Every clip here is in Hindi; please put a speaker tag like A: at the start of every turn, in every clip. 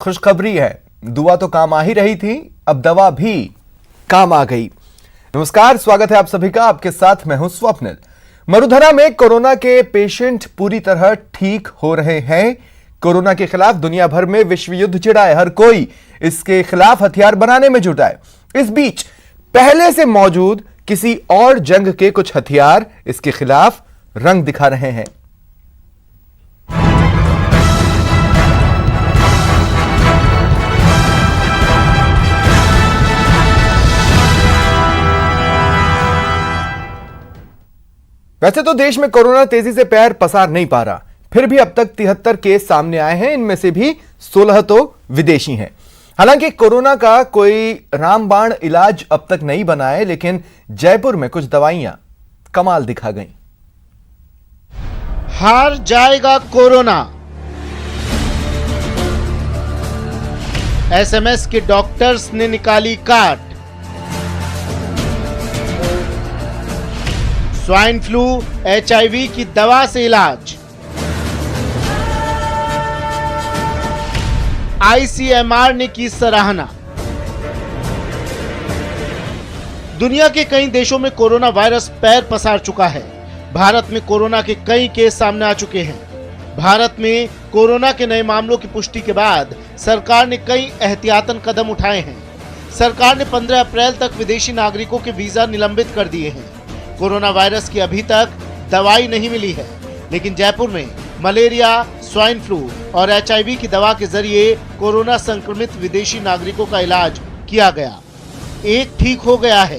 A: खुशखबरी है, दुआ तो काम आ ही रही थी, अब दवा भी काम आ गई। नमस्कार, स्वागत है आप सभी का। आपके साथ मैं हूं स्वप्निल। मरुधरा में कोरोना के पेशेंट पूरी तरह ठीक हो रहे हैं। कोरोना के खिलाफ दुनिया भर में विश्व युद्ध छिड़ा है। हर कोई इसके खिलाफ हथियार बनाने में जुटा है। इस बीच पहले से मौजूद किसी और जंग के कुछ हथियार इसके खिलाफ रंग दिखा रहे हैं। वैसे तो देश में कोरोना तेजी से पैर पसार नहीं पा रहा, फिर भी अब तक 73 केस सामने आए हैं। इनमें से भी 16 तो विदेशी हैं। हालांकि कोरोना का कोई रामबाण इलाज अब तक नहीं बना है, लेकिन जयपुर में कुछ दवाइयां कमाल दिखा गईं।
B: हार जाएगा कोरोना, एसएमएस के डॉक्टर्स ने निकाली काट। स्वाइन फ्लू, एचआईवी की दवा से इलाज। आईसीएमआर ने की सराहना। दुनिया के कई देशों में कोरोना वायरस पैर पसार चुका है। भारत में कोरोना के कई केस सामने आ चुके हैं। भारत में कोरोना के नए मामलों की पुष्टि के बाद सरकार ने कई एहतियातन कदम उठाए हैं। सरकार ने 15 अप्रैल तक विदेशी नागरिकों के वीजा निलंबित कर दिए हैं। कोरोना वायरस की अभी तक दवाई नहीं मिली है, लेकिन जयपुर में मलेरिया, स्वाइन फ्लू और एचआईवी की दवा के जरिए कोरोना संक्रमित विदेशी नागरिकों का इलाज किया गया। एक ठीक हो गया है।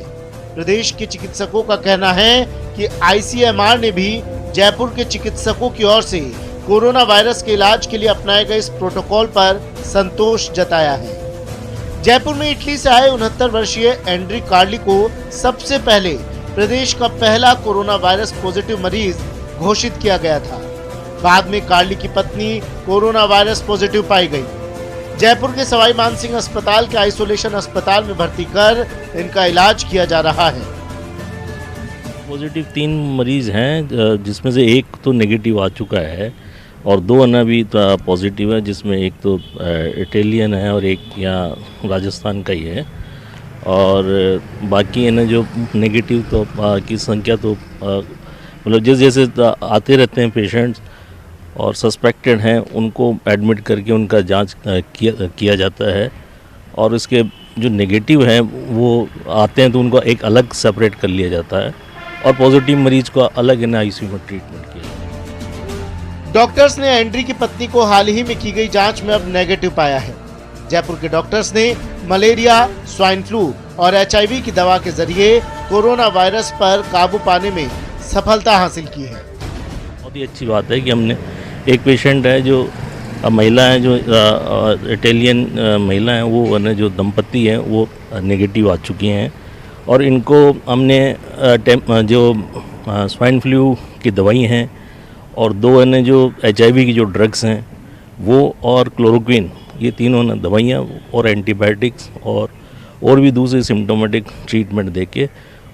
B: प्रदेश के चिकित्सकों का कहना है कि आईसीएमआर ने भी जयपुर के चिकित्सकों की ओर से कोरोना वायरस के इलाज के लिए अपनाए गए इस प्रोटोकॉल पर संतोष जताया है। जयपुर में इटली से आए 69 वर्षीय एंड्री कार्ली को सबसे पहले प्रदेश का पहला कोरोना वायरस पॉजिटिव मरीज घोषित किया गया था। बाद में कार्ली की पत्नी कोरोना वायरस पॉजिटिव पाई गई। जयपुर के सवाई मानसिंह अस्पताल के आइसोलेशन अस्पताल में भर्ती कर इनका इलाज किया जा रहा है।
C: पॉजिटिव 3 मरीज हैं, जिसमें से एक तो नेगेटिव आ चुका है और 2 अन्य भी पॉजिटिव है, जिसमें एक तो इटालियन है और एक यहाँ राजस्थान का ही है। और बाकी है ना जो नेगेटिव तो की संख्या तो मतलब जैसे आते रहते हैं पेशेंट्स और सस्पेक्टेड हैं, उनको एडमिट करके उनका जांच किया जाता है। और इसके जो नेगेटिव हैं वो आते हैं तो उनको एक अलग सेपरेट कर लिया जाता है और पॉजिटिव मरीज को अलग इन आईसीयू में ट्रीटमेंट किया जाता है।
B: डॉक्टर्स ने एंड्री की पत्नी को हाल ही में की गई जांच में अब नेगेटिव पाया है। जयपुर के डॉक्टर्स ने मलेरिया, स्वाइन फ्लू और एचआईवी की दवा के जरिए कोरोना वायरस पर काबू पाने में सफलता हासिल की है।
C: बहुत ही अच्छी बात है कि हमने एक पेशेंट है जो महिला है, जो इटालियन महिला है, वो है जो दंपति हैं वो नेगेटिव आ चुकी हैं और इनको हमने जो स्वाइन फ्लू की दवाई हैं और 2 अन्य जो एचआईवी की जो ड्रग्स हैं वो और क्लोरोक्विन, ये तीनों ना दवाइयाँ और एंटीबायोटिक्स और भी दूसरे सिम्टोमेटिक ट्रीटमेंट देके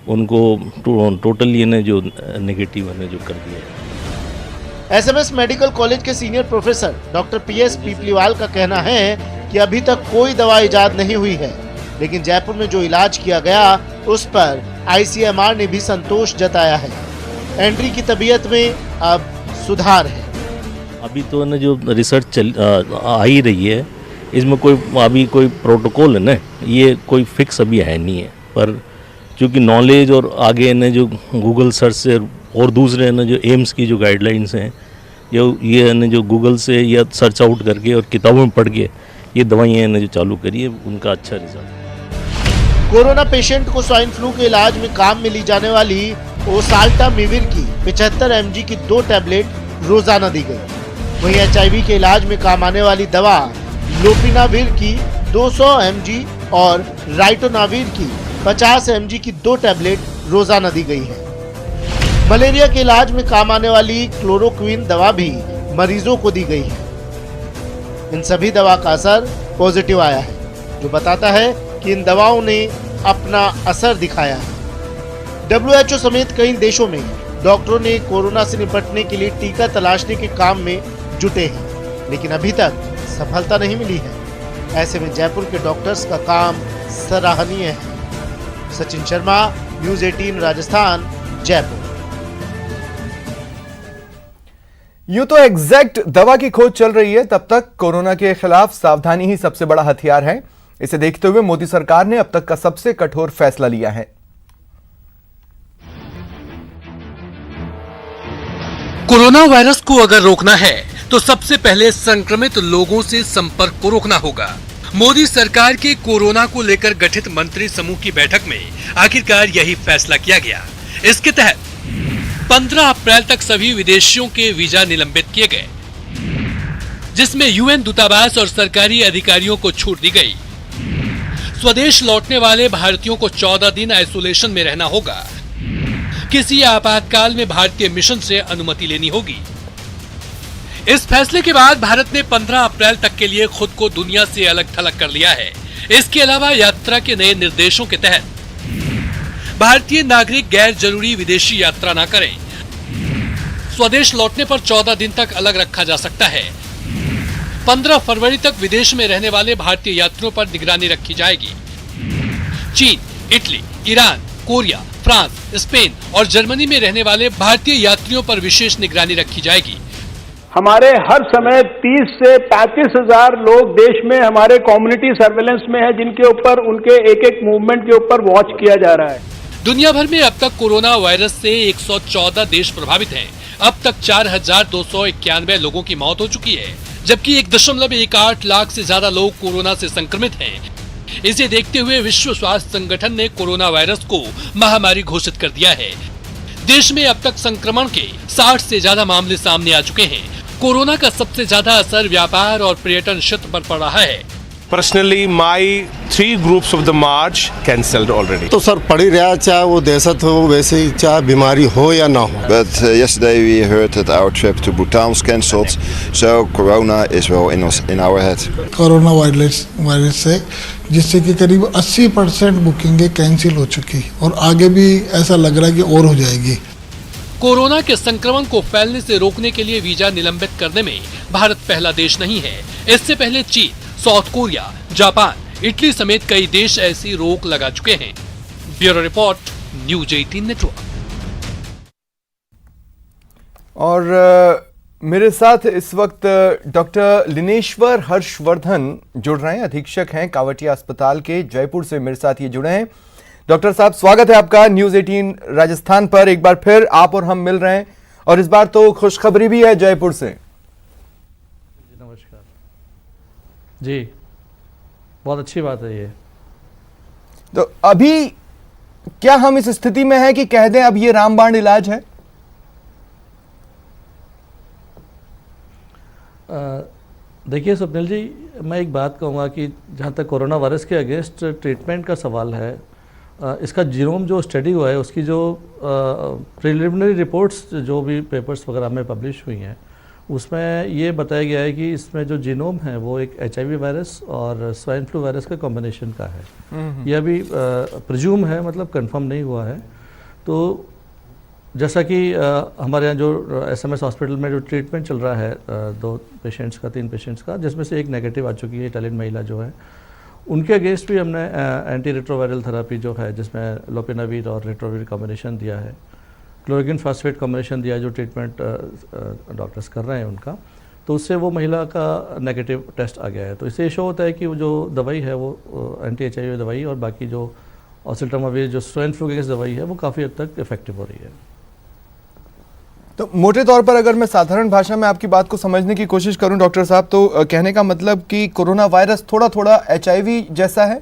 C: उनको टोटली ने जो नेगेटिव ने जो कर दिया।
B: एसएमएस मेडिकल कॉलेज के सीनियर प्रोफेसर डॉक्टर पीएस पीपलीवाल का कहना है कि अभी तक कोई दवा इजाद नहीं हुई है, लेकिन जयपुर में जो इलाज किया गया उस पर आईसीएमआर ने भी संतोष जताया है। एंड्री की तबीयत में अब सुधार है।
C: अभी तो ना जो रिसर्च आ ही रही है, इसमें कोई प्रोटोकॉल है ना, ये कोई फिक्स अभी है नहीं है। पर क्योंकि नॉलेज और आगे ने जो गूगल सर्च से और दूसरे ने जो एम्स की जो गाइडलाइंस हैं ये ने जो गूगल से या सर्च आउट करके और किताबों में पढ़ के ये दवाइयाँ ने जो चालू करी है, उनका अच्छा रिजल्ट।
B: कोरोना पेशेंट को स्वाइन फ्लू के इलाज में काम में ली जाने वाली ओसाल्टामिविर की 75 mg की 2 टैबलेट रोजाना दी गई। वहीं एचआईवी के इलाज में काम आने वाली दवा लोपिनाविर की 200 mg और राइटोनाविर की 50 mg की 2 टैबलेट रोजाना दी गई है। मलेरिया के इलाज में काम आने वाली क्लोरोक्विन दवा भी मरीजों को दी गई है। इन सभी दवा का असर पॉजिटिव आया है, जो बताता है कि इन दवाओं ने अपना असर दिखाया है। WHO समेत कई देशों में डॉक्टरों ने कोरोना से निपटने के लिए टीका तलाशने के काम में जुटे हैं, लेकिन अभी तक सफलता नहीं मिली है। ऐसे में जयपुर के डॉक्टर्स का काम सराहनीय है। सचिन शर्मा, न्यूज़ 18 राजस्थान, जयपुर।
A: यूं तो एग्जैक्ट दवा की खोज चल रही है, तब तक कोरोना के खिलाफ सावधानी ही सबसे बड़ा हथियार है। इसे देखते हुए मोदी सरकार ने अब तक का सबसे कठोर फैसला लिया है।
D: कोरोना वायरस को अगर रोकना है तो सबसे पहले संक्रमित लोगों से संपर्क को रोकना होगा। मोदी सरकार के कोरोना को लेकर गठित मंत्री समूह की बैठक में आखिरकार यही फैसला किया गया। इसके तहत 15 अप्रैल तक सभी विदेशियों के वीजा निलंबित किए गए, जिसमें यूएन दूतावास और सरकारी अधिकारियों को छूट दी गई। स्वदेश लौटने वाले भारतीयों को 14 दिन आइसोलेशन में रहना होगा। किसी आपातकाल में भारतीय मिशन से अनुमति लेनी होगी। इस फैसले के बाद भारत ने 15 अप्रैल तक के लिए खुद को दुनिया से अलग थलग कर लिया है। इसके अलावा यात्रा के नए निर्देशों के तहत भारतीय नागरिक गैर जरूरी विदेशी यात्रा न करें। स्वदेश लौटने पर 14 दिन तक अलग रखा जा सकता है। 15 फरवरी तक विदेश में रहने वाले भारतीय यात्रियों पर निगरानी रखी जाएगी। चीन, Italy, Iran, Korea, France, Spain और जर्मनी में रहने वाले भारतीय यात्रियों पर विशेष निगरानी रखी जाएगी।
E: हमारे हर समय 30 से 35 हजार लोग देश में हमारे कम्युनिटी सर्वेलेंस में है, जिनके ऊपर उनके एक एक मूवमेंट के ऊपर वॉच किया जा रहा है।
D: दुनिया भर में अब तक कोरोना वायरस से 114 देश प्रभावित हैं। अब तक 4,291 लोगों की मौत हो चुकी है, जबकि 1.18 लाख से ज्यादा लोग कोरोना से संक्रमित हैं। इसे देखते हुए विश्व स्वास्थ्य संगठन ने कोरोना वायरस को महामारी घोषित कर दिया है। देश में अब तक संक्रमण के 60 से ज्यादा मामले सामने आ चुके हैं। कोरोना का सबसे ज्यादा असर व्यापार और पर्यटन क्षेत्र पर पड़ रहा है।
F: Personally, my 3 groups of the march cancelled already.
G: तो सर पड़ ही रहा, चाहे वो दहशत हो, वैसे ही चाहे बीमारी हो या ना हो।
H: But yesterday we heard that our trip to Bhutan was cancelled, so Corona is well in our head.
I: Corona virus से जिससे कि करीब 80% बुकिंगें कैंसिल हो चुकी और आगे भी ऐसा लग रहा है कि और हो जाएगी।
D: कोरोना के संक्रमण को फैलने से रोकने के लिए वीजा निलंबित करने में भारत पहला देश नहीं है। इससे पहले चीन, साउथ कोरिया, जापान, इटली समेत कई देश ऐसी रोक लगा चुके हैं। Bureau report, news 18 network.
A: और मेरे साथ इस वक्त डॉक्टर लिनेश्वर हर्षवर्धन जुड़ रहे हैं, अधीक्षक हैं कावटिया अस्पताल के, जयपुर से मेरे साथ ये जुड़े हैं। डॉक्टर साहब, स्वागत है आपका न्यूज़ 18 राजस्थान पर। एक बार फिर आप और हम मिल रहे हैं और इस बार तो खुशखबरी भी है जयपुर से।
J: नमस्कार जी, बहुत अच्छी बात है ये।
A: तो अभी क्या हम इस स्थिति में हैं कि कह दें अब ये रामबाण इलाज है?
J: देखिए स्वप्निल जी, मैं एक बात कहूँगा कि जहाँ तक कोरोना वायरस के अगेंस्ट ट्रीटमेंट का सवाल है, इसका जीनोम जो स्टडी हुआ है उसकी जो प्रिलिमिनरी रिपोर्ट्स जो भी पेपर्स वगैरह में पब्लिश हुई हैं, उसमें ये बताया गया है कि इसमें जो जीनोम है वो एक HIV वायरस और स्वाइन फ्लू वायरस का कॉम्बिनेशन का है। ये अभी प्रिज्यूम है, मतलब कंफर्म नहीं हुआ है। तो जैसा कि हमारे यहाँ जो SMS हॉस्पिटल में जो ट्रीटमेंट चल रहा है 3 पेशेंट्स का, जिसमें से एक नेगेटिव आ चुकी है, इटालियन महिला जो है, उनके अगेंस्ट भी हमने एंटी रेट्रोवायरल थेरेपी जो है, जिसमें लोपिनाविर और रेट्रोविर कॉम्बिनेशन दिया है, क्लोरोक्विन फॉस्फेट कॉम्बिनेशन दिया है, जो ट्रीटमेंट डॉक्टर्स कर रहे हैं उनका, तो उससे वो महिला का नेगेटिव टेस्ट आ गया है। तो इससे शो होता है कि वो जो दवाई है वो एंटी HIV दवाई और बाकी जो ऑसेल्टामाविर जो स्वाइन फ्लू अगेंस्ट दवाई है वो काफ़ी हद तक इफेक्टिव हो रही है।
A: तो मोटे तौर पर अगर मैं साधारण भाषा में आपकी बात को समझने की कोशिश करूं डॉक्टर साहब, तो कहने का मतलब कि कोरोना वायरस थोड़ा थोड़ा HIV जैसा है?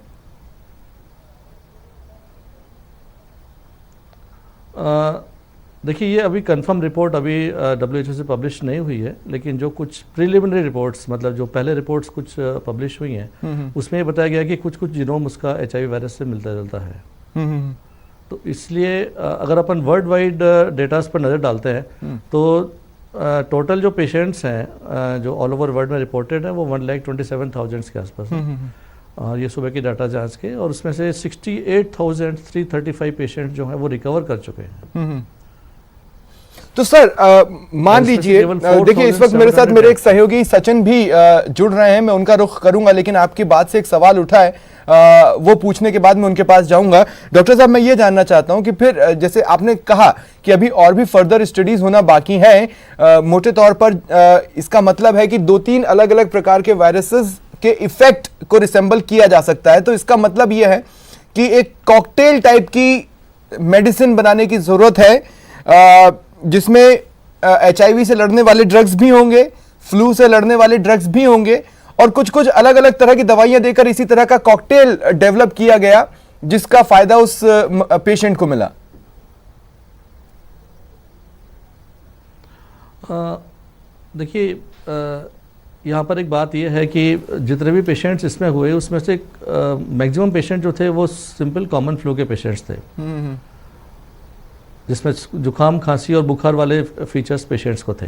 J: देखिए, ये अभी कंफर्म रिपोर्ट अभी WHO से पब्लिश नहीं हुई है, लेकिन जो कुछ प्रिलिमिनरी रिपोर्ट्स, मतलब जो पहले रिपोर्ट्स कुछ पब्लिश हुई हैं, उसमें ये बताया गया कि कुछ जीनोम उसका HIV वायरस से मिलता जुलता है। तो इसलिए अगर अपन वर्ल्ड वाइड डेटास पर नज़र डालते हैं तो टोटल जो पेशेंट्स हैं जो ऑल ओवर वर्ल्ड में रिपोर्टेड है वो 1,27,000 के आसपास है। और ये सुबह की डाटा जांच के, और उसमें से 68,335 पेशेंट जो हैं वो रिकवर कर चुके हैं।
A: तो सर मान लीजिए, देखिए इस वक्त मेरे साथ मेरे एक सहयोगी सचिन भी जुड़ रहे हैं, मैं उनका रुख करूंगा, लेकिन आपकी बात से एक सवाल उठा है, वो पूछने के बाद मैं उनके पास जाऊंगा। डॉक्टर साहब, मैं ये जानना चाहता हूं कि फिर जैसे आपने कहा कि अभी और भी फर्दर स्टडीज होना बाकी है, मोटे तौर पर इसका मतलब है कि 2-3 अलग अलग प्रकार के वायरसेस के इफेक्ट को रिसेंबल किया जा सकता है। तो इसका मतलब यह है कि एक कॉकटेल टाइप की मेडिसिन बनाने की जरूरत है, जिसमें HIV से लड़ने वाले ड्रग्स भी होंगे, फ्लू से लड़ने वाले ड्रग्स भी होंगे, और कुछ कुछ अलग अलग तरह की दवाइयां देकर इसी तरह का कॉकटेल डेवलप किया गया जिसका फायदा उस पेशेंट को मिला।
J: देखिए, यहाँ पर एक बात यह है कि जितने भी पेशेंट्स इसमें हुए उसमें से मैक्सिमम पेशेंट जो थे वो सिंपल कॉमन फ्लू के पेशेंट्स थे, जिसमें जुकाम, खांसी और बुखार वाले फीचर्स पेशेंट्स को थे।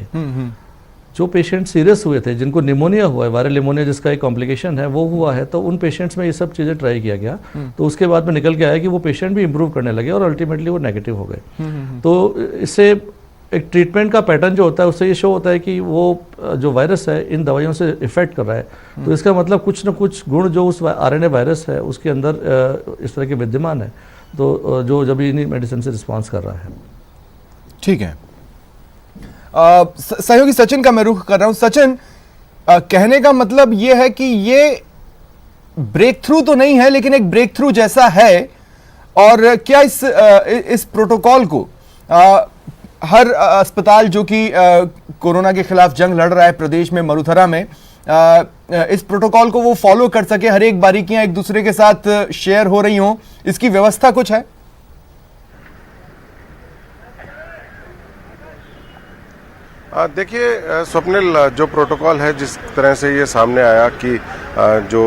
J: जो पेशेंट सीरियस हुए थे, जिनको निमोनिया हुआ है, वायरल निमोनिया जिसका एक कॉम्प्लिकेशन है वो हुआ है, तो उन पेशेंट्स में ये सब चीज़ें ट्राई किया गया। तो उसके बाद में निकल के आया कि वो पेशेंट भी इंप्रूव करने लगे और अल्टीमेटली वो नेगेटिव हो गए। तो इससे एक ट्रीटमेंट का पैटर्न जो होता है उससे ये शो होता है कि वो जो वायरस है इन दवाइयों से इफेक्ट कर रहा है। तो इसका मतलब कुछ न कुछ गुण जो उस RNA वायरस है उसके अंदर इस तरह के विद्यमान है, तो जो जब इन्हीं मेडिसिन से रिस्पॉन्स कर रहा है।
A: ठीक है, सहयोगी सचिन का मैं रुख कर रहा हूं। सचिन, कहने का मतलब यह है कि ये ब्रेक थ्रू तो नहीं है, लेकिन एक ब्रेक थ्रू जैसा है, और क्या इस प्रोटोकॉल को हर अस्पताल जो कि कोरोना के खिलाफ जंग लड़ रहा है प्रदेश में, मरुधरा में, इस प्रोटोकॉल को वो फॉलो कर सके, हर एक बारीकियां एक दूसरे के साथ शेयर हो रही हों, इसकी व्यवस्था कुछ है?
K: देखिए स्वप्निल, जो प्रोटोकॉल है, जिस तरह से ये सामने आया कि जो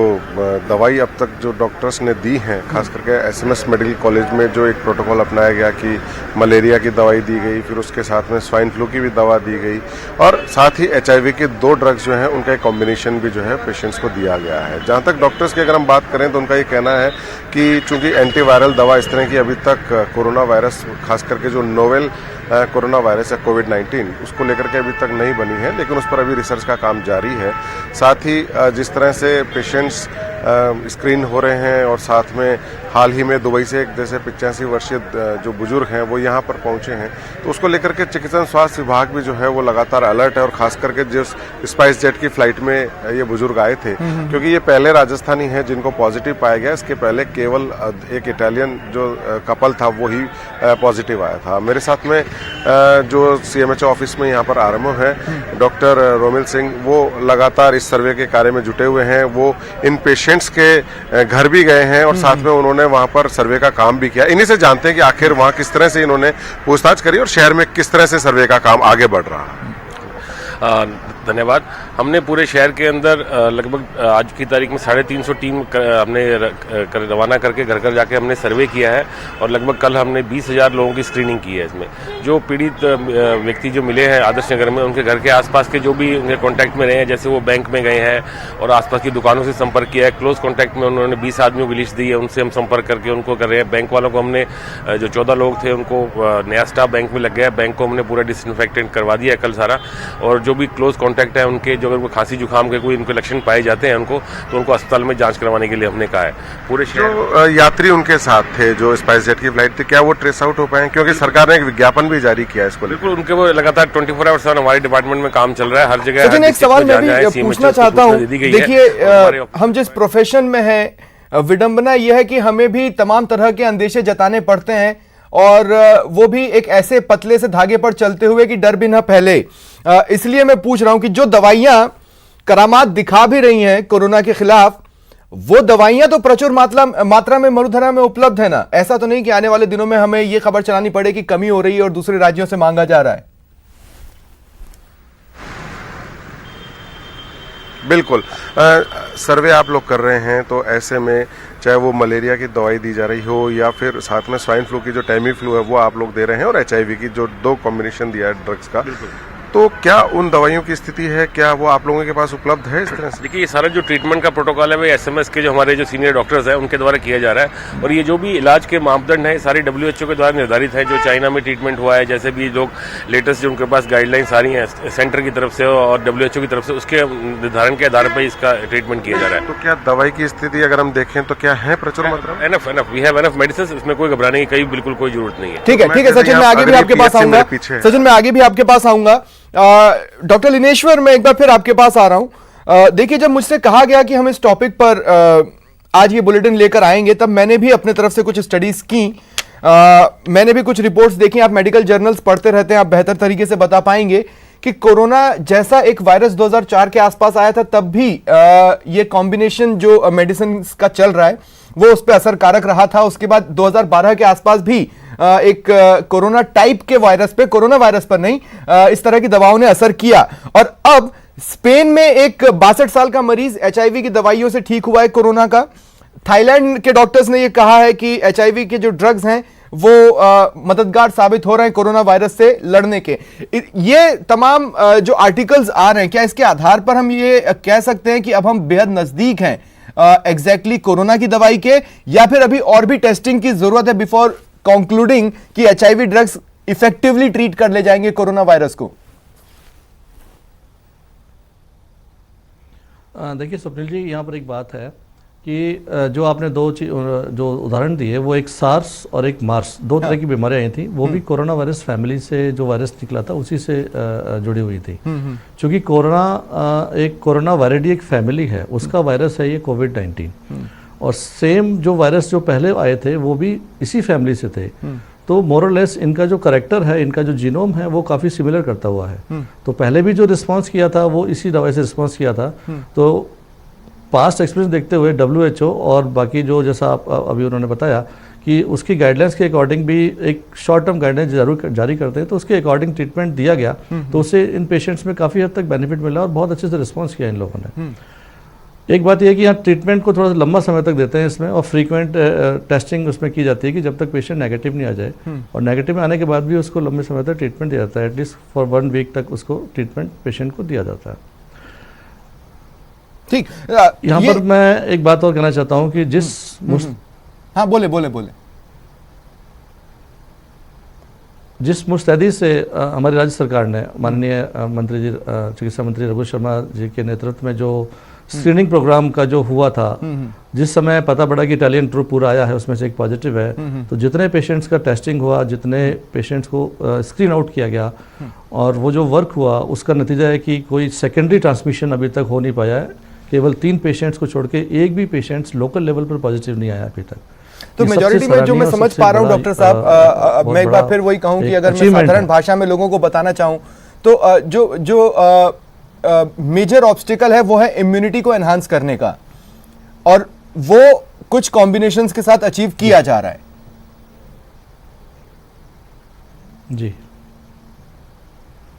K: दवाई अब तक जो डॉक्टर्स ने दी हैं, खास करके SMS मेडिकल कॉलेज में जो एक प्रोटोकॉल अपनाया गया कि मलेरिया की दवाई दी गई, फिर उसके साथ में स्वाइन फ्लू की भी दवा दी गई, और साथ ही HIV के 2 ड्रग्स जो हैं उनका एक कॉम्बिनेशन भी जो है पेशेंट्स को दिया गया है। जहाँ तक डॉक्टर्स की अगर हम बात करें तो उनका ये कहना है कि चूंकि एंटीवायरल दवा इस तरह की अभी तक कोरोना वायरस, खास करके जो नोवेल कोरोना वायरस या कोविड-19, उसको लेकर के अभी तक नहीं बनी है, लेकिन उस पर अभी रिसर्च का काम जारी है। साथ ही जिस तरह से पेशेंट्स स्क्रीन हो रहे हैं, और साथ में हाल ही में दुबई से एक जैसे 85 वर्षीय जो बुजुर्ग हैं वो यहाँ पर पहुँचे हैं, तो उसको लेकर के चिकित्सा स्वास्थ्य विभाग भी जो है वो लगातार अलर्ट है। और खास करके जिस स्पाइस जेट की फ्लाइट में ये बुजुर्ग आए थे, क्योंकि ये पहले राजस्थानी हैं जिनको पॉजिटिव पाया गया, इसके पहले केवल एक इटालियन जो कपल था वो ही पॉजिटिव आया था। मेरे साथ में जो CMHO ऑफिस में यहाँ पर RMO है डॉक्टर रोमिल सिंह, वो लगातार इस सर्वे के कार्य में जुटे हुए हैं। वो इन पेशेंट्स के घर भी गए हैं और साथ में उन्होंने वहाँ पर सर्वे का काम भी किया। इन्हीं से जानते हैं कि आखिर वहाँ किस तरह से इन्होंने पूछताछ करी और शहर में किस तरह से सर्वे का काम आगे बढ़ रहा है।
L: धन्यवाद। हमने पूरे शहर के अंदर लगभग आज की तारीख में 350 टीम हमने रवाना करके घर घर जाके हमने सर्वे किया है, और लगभग कल हमने 20,000 लोगों की स्क्रीनिंग की है। इसमें जो पीड़ित व्यक्ति जो मिले हैं आदर्श नगर में, उनके घर के आसपास के जो भी उनके कॉन्टैक्ट में रहे हैं, जैसे वो बैंक में गए हैं और आसपास की दुकानों से संपर्क किया है, क्लोज कॉन्टैक्ट में उन्होंने 20 आदमियों की लिस्ट दी है, उनसे हम संपर्क करके उनको कर रहे हैं। बैंक वालों को हमने जो 14 लोग थे उनको नया स्टाफ बैंक में लग गया, बैंक को हमने पूरा डिसइंफेक्टेंट करवा दिया है कल सारा। और जो भी क्लोज कॉन्टैक्ट है उनके, जो अगर वो खांसी जुकाम के कोई इनके लक्षण पाए जाते हैं उनको, तो उनको अस्पताल में जांच करवाने के लिए हमने कहा है। पूरे
K: जो यात्री उनके साथ थे जो स्पाइस जेट की फ्लाइट थी, क्या वो ट्रेस आउट हो पाए? क्योंकि सरकार ने एक विज्ञापन भी जारी किया है इसको।
L: बिल्कुल, उनके वो लगातार 24 आवर्स हमारे डिपार्टमेंट में काम चल रहा है, हर जगह।
A: लेकिन एक सवाल मैं भी पूछना चाहता हूँ, देखिए हम जिस प्रोफेशन में हैं, विडंबना यह है कि हमें भी तमाम तरह के अंदेशे जताने पड़ते हैं, और वो भी एक ऐसे पतले से धागे पर चलते हुए कि डर भी न फैले। इसलिए मैं पूछ रहा हूं कि जो दवाइयां करामात दिखा भी रही हैं कोरोना के खिलाफ, वो दवाइयां तो प्रचुर मात्रा में मरुधरा में उपलब्ध है ना? ऐसा तो नहीं कि आने वाले दिनों में हमें ये खबर चलानी पड़े कि कमी हो रही है और दूसरे राज्यों से मांगा जा रहा है।
K: बिल्कुल, सर्वे आप लोग कर रहे हैं, तो ऐसे में चाहे वो मलेरिया की दवाई दी जा रही हो या फिर साथ में स्वाइन फ्लू की जो टैमी फ्लू है वो आप लोग दे रहे हैं, और HIV की जो 2 कॉम्बिनेशन दिया है ड्रग्स का, तो क्या उन दवाइयों की स्थिति है, क्या वो आप लोगों के पास उपलब्ध है इस तरह से?
L: देखिए, ये सारा जो ट्रीटमेंट का प्रोटोकॉल है वो एसएमएस के जो हमारे जो सीनियर डॉक्टर्स हैं उनके द्वारा किया जा रहा है, और ये जो भी इलाज के मापदंड है सारी WHO के द्वारा निर्धारित है। जो चाइना में ट्रीटमेंट हुआ है, जैसे भी लोग लेटेस्ट जो उनके पास गाइडलाइंस आ रही हैं सेंटर की तरफ से और WHO की तरफ से, उसके निर्धारण के आधार पर इसका ट्रीटमेंट किया जा रहा है।
K: तो क्या दवाई की स्थिति अगर हम देखें तो क्या है प्रचुर मात्रा में?
L: Enough we have enough medicine, इसमें कोई घबराने की बिल्कुल कोई जरूरत नहीं है।
A: ठीक है सचिन, मैं आगे भी आपके पास आऊंगा। सचिन, मैं आगे भी आपके पास आऊंगा। डॉक्टर लिनेश्वर, मैं एक बार फिर आपके पास आ रहा हूं। देखिए, जब मुझसे कहा गया कि हम इस टॉपिक पर आज ये बुलेटिन लेकर आएंगे, तब मैंने भी अपने तरफ से कुछ स्टडीज की, मैंने भी कुछ रिपोर्ट्स देखी। आप मेडिकल जर्नल्स पढ़ते रहते हैं, आप बेहतर तरीके से बता पाएंगे कि कोरोना जैसा एक वायरस 2004 के आसपास आया था, तब भी ये कॉम्बिनेशन जो मेडिसिन का चल रहा है वो उस पर असरकारक रहा था। उसके बाद 2012 के आसपास भी एक कोरोना टाइप के वायरस पे, कोरोना वायरस पर नहीं, इस तरह की दवाओं ने असर किया। और अब स्पेन में एक 62 साल का मरीज HIV की दवाइयों से ठीक हुआ है कोरोना का। थाईलैंड के डॉक्टर्स ने यह कहा है कि HIV के जो ड्रग्स हैं वो मददगार साबित हो रहे हैं कोरोना वायरस से लड़ने के। ये तमाम जो आर्टिकल्स आ रहे हैं, क्या इसके आधार पर हम ये कह सकते हैं कि अब हम बेहद नजदीक हैं एग्जैक्टली कोरोना की दवाई के, या फिर अभी और भी टेस्टिंग की जरूरत है बिफोर कंक्लूडिंग कि HIV ड्रग्स इफेक्टिवली ट्रीट कर ले जाएंगे कोरोना वायरस को?
J: देखिए स्वप्निल जी, यहाँ पर एक बात है कि जो आपने जो उदाहरण दिए, वो एक सार्स और एक मार्स, दो तरह की बीमारियां आई थी। वो भी कोरोना वायरस फैमिली से जो वायरस निकला था उसी से जुड़ी हुई थी। क्योंकि कोरोना वायरडी एक फैमिली है, उसका वायरस है ये COVID-19, और सेम जो वायरस जो पहले आए थे वो भी इसी फैमिली से थे। तो मोरलेस इनका जो करैक्टर है, इनका जो जीनोम है, वो काफ़ी सिमिलर करता हुआ है। तो पहले भी जो रिस्पांस किया था वो इसी दवाई से रिस्पांस किया था। तो पास्ट एक्सपीरियंस देखते हुए WHO और बाकी जो, जैसा आप अभी उन्होंने बताया कि उसकी गाइडलाइंस के अकॉर्डिंग भी एक शॉर्ट टर्म गाइडलाइंस जरूर जारी करते हैं, तो उसके अकॉर्डिंग ट्रीटमेंट दिया गया। तो उससे इन पेशेंट्स में काफ़ी हद तक बेनिफिट मिला और बहुत अच्छे से रिस्पॉन्स किया इन लोगों ने। एक बात यह है कि यहाँ ट्रीटमेंट को थोड़ा सा लंबा समय तक देते हैं इसमें, और फ्रीक्वेंट टेस्टिंग उसमें की जाती है कि जब तक पेशेंट नेगेटिव नहीं आ जाए। और नेगेटिव में आने के बाद भी उसको लंबे समय तक ट्रीटमेंट दिया जाता है, एटलीस्ट फॉर 1 वीक तक उसको ट्रीटमेंट पेशेंट को दिया जाता है।
A: ठीक,
J: यहाँ पर मैं एक बात और कहना चाहता हूँ कि
A: हाँ बोले
J: जिस मुस्तैदी से हमारी राज्य सरकार ने, माननीय मंत्री जी, चिकित्सा मंत्री रघु शर्मा जी के नेतृत्व में जो स्क्रीनिंग प्रोग्राम का जो हुआ था, जिस समय पता पड़ा कि इटालियन ट्रूप पूरा आया है, उसमें से एक पॉजिटिव है, तो जितने पेशेंट्स का टेस्टिंग हुआ, जितने पेशेंट्स को स्क्रीन आउट किया गया और वो जो वर्क हुआ, उसका नतीजा है कि कोई सेकेंडरी ट्रांसमिशन अभी तक हो नहीं पाया है। केवल 3 पेशेंट्स को छोड़ के एक भी पेशेंट्स लोकल लेवल पर पॉजिटिव नहीं आया अभी तक।
A: तो मेजॉरिटी में जो मैं समझ पा रहा हूँ डॉक्टर साहब, मैं एक बार फिर वही कहूँ कि अगर मैं साधारण भाषा में लोगों को बताना चाहूँ तो जो मेजर ऑब्स्टिकल है वो है इम्यूनिटी को एनहांस करने का, और वो कुछ कॉम्बिनेशंस के साथ अचीव किया जा रहा है।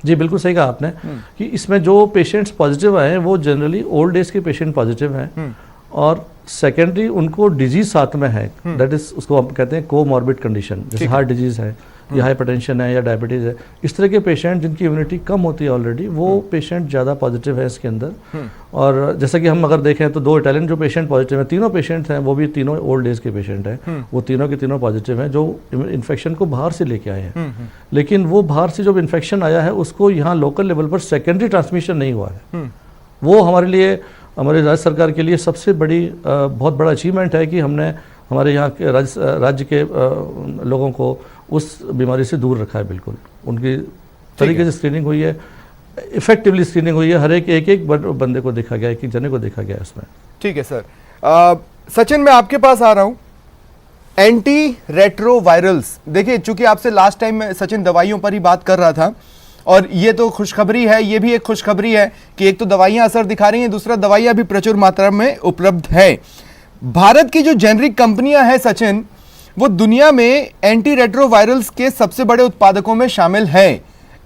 J: जी बिल्कुल सही कहा आपने कि इसमें जो पेशेंट्स पॉजिटिव आए हैं वो जनरली ओल्ड एज के पेशेंट पॉजिटिव हैं, और सेकेंडरी उनको डिजीज साथ में है, दैट इज उसको हम कहते हैं कोमॉर्बिड कंडीशन, जैसे हार्ट डिजीज है या हाइपरटेंशन है या डायबिटीज है। इस तरह के पेशेंट जिनकी इम्यूनिटी कम होती है ऑलरेडी, वो पेशेंट ज़्यादा पॉजिटिव है इसके अंदर। और जैसा कि हम अगर देखें तो 2 इटालियन जो पेशेंट पॉजिटिव हैं, तीनों पेशेंट्स हैं वो भी तीनों ओल्ड एज के पेशेंट हैं, वो तीनों के तीनों पॉजिटिव हैं, जो इन्फेक्शन को बाहर से लेके आए हैं। लेकिन वो बाहर से जो इन्फेक्शन आया है उसको यहाँ लोकल लेवल पर सेकेंडरी ट्रांसमिशन नहीं हुआ है। वो हमारे लिए, हमारे राज्य सरकार के लिए सबसे बड़ी बहुत बड़ा अचीवमेंट है कि हमने हमारे यहाँ के राज्य के लोगों को उस बीमारी से दूर रखा है। बिल्कुल उनकी तरीके से स्क्रीनिंग हुई है, इफेक्टिवली स्क्रीनिंग हुई है, हर एक बंदे को देखा गया, एक जने को देखा गया इसमें।
A: ठीक है सर। सचिन, मैं आपके पास आ रहा हूँ। एंटी रेट्रोवायरल्स, देखिए चूंकि आपसे लास्ट टाइम मैं सचिन दवाइयों पर ही बात कर रहा था, और ये तो खुशखबरी है, ये भी एक खुशखबरी है कि एक तो दवाइयां असर दिखा रही हैं, दूसरा दवाइयां भी प्रचुर मात्रा में उपलब्ध है। भारत की जो जेनरिक कंपनियां हैं सचिन, वो दुनिया में एंटी रेट्रोवायरल्स के सबसे बड़े उत्पादकों में शामिल है।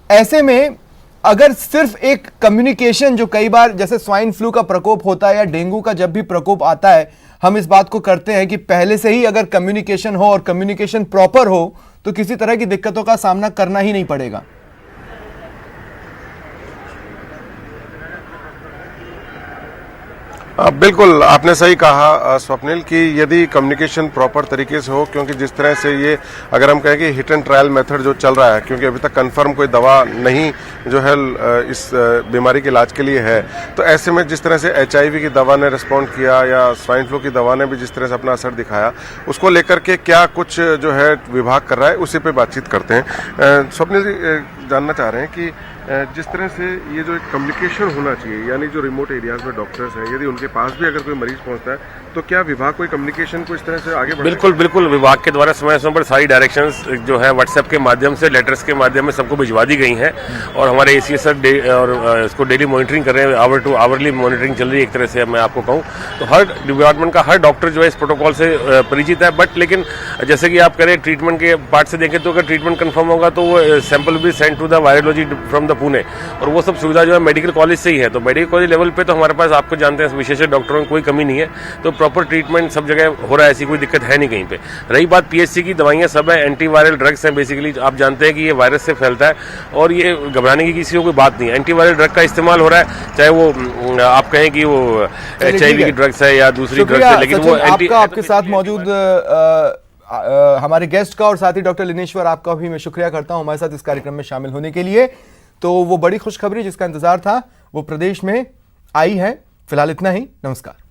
A: ऐसे में अगर सिर्फ एक कम्युनिकेशन, जो कई बार जैसे स्वाइन फ्लू का प्रकोप होता है या डेंगू का जब भी प्रकोप आता है, हम इस बात को करते हैं कि पहले से ही अगर कम्युनिकेशन हो और कम्युनिकेशन प्रॉपर हो तो किसी तरह की दिक्कतों का सामना करना ही नहीं पड़ेगा।
K: बिल्कुल आपने सही कहा स्वप्निल कि यदि कम्युनिकेशन प्रॉपर तरीके से हो, क्योंकि जिस तरह से ये अगर हम कहें कि हिट एंड ट्रायल मेथड जो चल रहा है, क्योंकि अभी तक कंफर्म कोई दवा नहीं जो है इस बीमारी के इलाज के लिए है, तो ऐसे में जिस तरह से HIV की दवा ने रिस्पॉन्ड किया या स्वाइन फ्लू की दवा ने भी जिस तरह से अपना असर दिखाया, उसको लेकर के क्या कुछ जो है विभाग कर रहा है उसी पे बातचीत करते हैं। स्वप्निल जी जानना चाह रहे हैं कि जिस तरह से ये जो एक कम्युनिकेशन होना चाहिए, यानी जो रिमोट एरियाज में डॉक्टर्स हैं, यदि उनके पास भी अगर कोई मरीज पहुंचता है तो क्या विभाग कोई कम्युनिकेशन को इस तरह से आगे बढ़ाए?
L: बिल्कुल विभाग के द्वारा समय समय पर सारी डायरेक्शंस जो है व्हाट्सएप के माध्यम से, लेटर्स के माध्यम में सबको भिजवा दी गई हैं और हमारे ACS सर और इसको डेली मॉनिटरिंग कर रहे हैं, आवर टू आवरली मॉनिटरिंग चल रही है एक तरह से मैं आपको कहूँ तो। हर डिपार्टमेंट का हर डॉक्टर जो है इस प्रोटोकॉल से परिचित है, बट लेकिन जैसे कि आप करें ट्रीटमेंट के पार्ट से देखें तो अगर ट्रीटमेंट कंफर्म होगा तो वो सैंपल भी send to the virology from the Pune, और वो सब सुविधा जो है मेडिकल कॉलेज से ही है। तो मेडिकल कॉलेज लेवल पे तो हमारे पास आपको जानते हैं विशेषज्ञ डॉक्टरों की कोई कमी नहीं है, तो प्रॉपर ट्रीटमेंट सब जगह हो रहा है, ऐसी कोई दिक्कत है नहीं कहीं पे। रही बात PHC की दवाइयां सब है, एंटीवायरल ड्रग्स हैं, बेसिकली आप जानते हैं कि ये वायरस से फैलता है और ये घबराने की किसी को कोई बात नहीं है। एंटीवायरल ड्रग का इस्तेमाल हो रहा है, चाहे वो आप कहें कि वो HIV की ड्रग्स है या दूसरी ड्रग्स है, लेकिन वो
A: आपके साथ मौजूद हमारे गेस्ट का और साथ ही डॉक्टर लिनेश्वर आपका भी मैं शुक्रिया करता हूं हमारे साथ इस कार्यक्रम में शामिल होने के लिए। तो वो बड़ी खुशखबरी जिसका इंतजार था वो प्रदेश में आई है। फिलहाल इतना ही, नमस्कार।